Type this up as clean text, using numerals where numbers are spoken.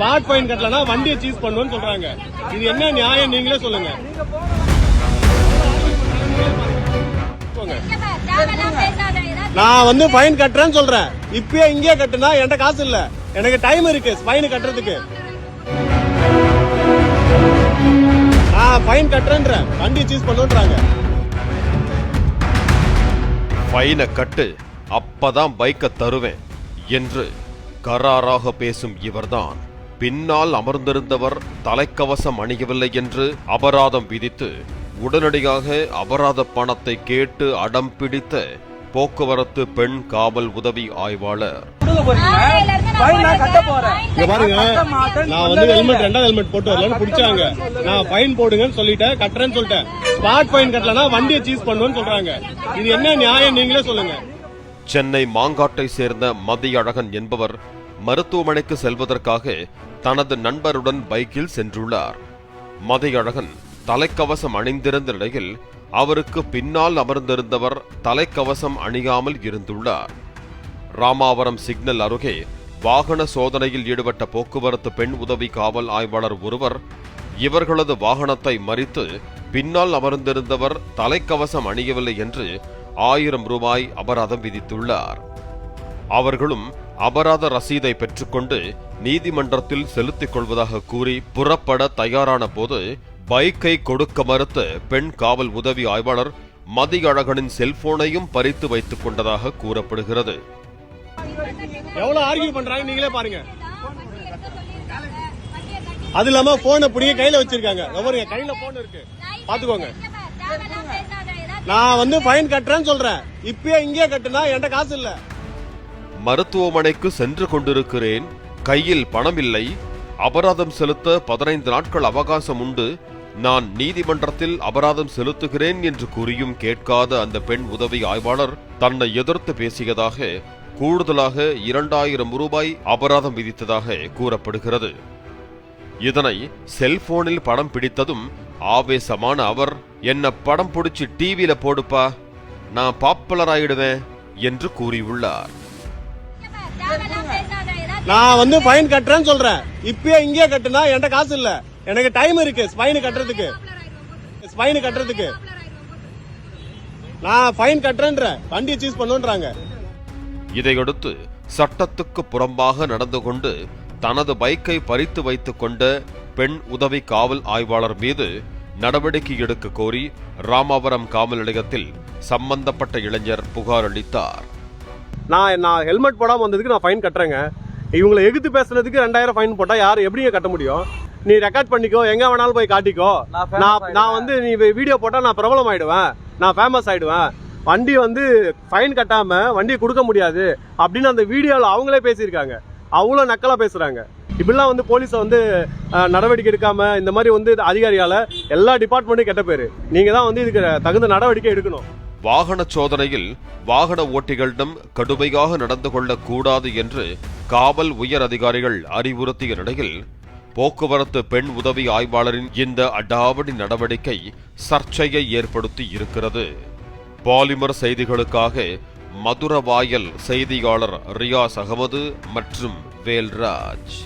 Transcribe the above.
Spot fine கட்டலனா வண்டியை cheese பண்ணுவோம்னு சொல்றாங்க. இது என்ன நியாயம் நீங்களே சொல்லுங்க. நான் வந்து ஃபைன் கட்டுறேன்னு சொல்றேன். இப்பயே இங்கே கட்டுனா என்கிட்ட காசு இல்ல, எனக்கு டைம் இருக்கு ஃபைன் கட்டுறதுக்கு. நான் ஃபைன் கட்டுறேன்ற வண்டி சீஸ் பண்ணுன்றாங்க. ஃபைனை கட்டு, அப்பதான் பைக்கை தருவேன் என்று கராராக பேசும் இவர்தான் பின்னால் அமர்ந்திருந்தவர் தலைக்கவசம் அணியவில்லை என்று அபராதம் விதித்து உடனடியாக அபராத பணத்தை கேட்டு அடம் பிடித்த போக்குவரத்து பெண் காவல் உதவி ஆய்வாளர். பாருங்க, நான் வந்து ரெண்டாவது ஹெல்மெட் போட்டு வரலன்னு பிடிச்சாங்க. நான் ஃபைன் போடுங்கன்னு சொல்லிட்டேன், கட்டுறேன்னு சொல்லிட்டேன். ஸ்பாட் ஃபைன் கட்டலனா வண்டியை சீஸ் பண்ணுவோம்னு சொல்றாங்க. இது என்ன நியாயம் நீங்களே சொல்லுங்க. சென்னை மாங்காட்டை சேர்ந்த மதியழகன் என்பவர் மருத்துவமனைக்கு செல்வதற்காக தனது நண்பருடன் பைக்கில் சென்றுள்ளார். மதியழகன் தலைக்கவசம் அணிந்திருந்த நிலையில் அவருக்கு பின்னால் அமர்ந்திருந்தவர் தலைக்கவசம் அணியாமல் இருந்துள்ளார். ராமாவரம் சிக்னல் அருகே வாகன சோதனையில் ஈடுபட்ட போக்குவரத்து பெண் உதவி காவல் ஆய்வாளர் ஒருவர் இவர்களது வாகனத்தை மறித்து பின்னால் அமர்ந்திருந்தவர் தலைக்கவசம் அணியவில்லை என்று 1000 ரூபாய் அபராதம் விதித்துள்ளார். அவர்களும் அபராத ரசீதை பெற்றுக்கொண்டு நீதிமன்றத்தில் செலுத்திக் கொள்வதாக கூறி புறப்பட தயாரான போது பைக்கை கொடுக்க மறுத்த பெண் காவல் உதவி ஆய்வாளர் மதியழகனின் செல்போனையும் பறித்து வைத்துக் கொண்டதாக கூறப்படுகிறது. எவ்வளவு ஆர்கியூ பண்றாங்க நீங்களே பாருங்க. அது இல்லாம போனை பிடிங்க கையில வச்சிருக்காங்க. கையில போன் இருக்கு, பாத்துக்கோங்க. நான் வந்து ஃபைன் கட்டுறேன்னு சொல்றேன். இப்பயே இங்கே கட்டுனா என்கிட்ட காசு இல்ல. மருத்துவமனைக்கு சென்று கொண்டிருக்கிறேன், கையில் பணம் இல்லை, அபராதம் செலுத்த 15 நாட்கள் அவகாசம் உண்டு, நான் நீதிமன்றத்தில் அபராதம் செலுத்துகிறேன் என்று கூறியும் கேட்காத அந்த பெண் உதவி ஆய்வாளர் தன்னை எதிர்த்து பேசியதாக கூடுதலாக 2000 ரூபாய் அபராதம் விதித்ததாக கூறப்படுகிறது. இதனை செல்போனில் படம் பிடித்ததும் ஆவேசமான அவர், என்ன படம் பிடிச்சி டிவியில போடுப்பா, நான் பாப்புலர் ஆயிடுவேன் என்று கூறியுள்ளார். நான் வந்து ஃபைன் கட்டுறேன்னு சொல்றேன். இப்பயே இங்கே கட்டுனா என்கிட்ட காசு இல்ல, எனக்கு டைம் இருக்கு ஃபைன் கட்டுறதுக்கு. நான் ஃபைன் கட்டுறேன்ற வண்டியை சீஸ் பண்ணுன்றாங்க. இதையடுத்து சட்டத்துக்கு புறம்பாக நடந்து கொண்டு தனது பைக்கை பறித்து வைத்துக் கொண்ட பெண் உதவி காவல் ஆய்வாளர் மீது நடவடிக்கை எடுக்க கோரி ராமாவரம் காவல் நிலையத்தில் சம்பந்தப்பட்ட இளைஞர் புகார் அளித்தார். நான் ஹெல்மெட் போடாம வந்ததுக்கு நான் ஃபைன் கட்டுறேங்க. இவங்களை எதிர்த்து பேசுறதுக்கு 2000 ஃபைன் போட்டா யாரு எப்படிங்க கட்ட முடியும்? நீ ரெக்கார்ட் பண்ணிக்கோ, எங்க வேணாலும் போய் காட்டிக்கோ. நான் வந்து நீ வீடியோ போட்டா நான் பிரபலம் ஆயிடுவேன், நான் ஃபேமஸ் ஆயிடுவேன். வண்டி வந்து ஃபைன் கட்டாம வண்டியை கொடுக்க முடியாது அப்படின்னு அந்த வீடியோல அவங்களே பேசியிருக்காங்க. அவ்வளவு நக்கலா பேசுறாங்க. இப்படிலாம் வந்து போலீஸை வந்து நடவடிக்கை எடுக்காம இந்த மாதிரி வந்து அதிகாரியால எல்லா டிபார்ட்மெண்ட்டும் கெட்ட பேரு. நீங்க தான் வந்து இதுக்கு தகுந்த நடவடிக்கை எடுக்கணும். வாகன சோதனையில் வாகன ஓட்டிகளிடம் கடுமையாக நடந்து கொள்ளக்கூடாது என்று காவல் உயர் அதிகாரிகள் அறிவுறுத்திய நிலையில் போக்குவரத்து பெண் உதவி ஆய்வாளரின் இந்த அடாவடி நடவடிக்கை சர்ச்சையை ஏற்படுத்தி இருக்கிறது. பாலிமர் செய்திகளுக்காக மதுரவாயல் செய்தியாளர் ரியாஸ் அகமது மற்றும் வேல்ராஜ்.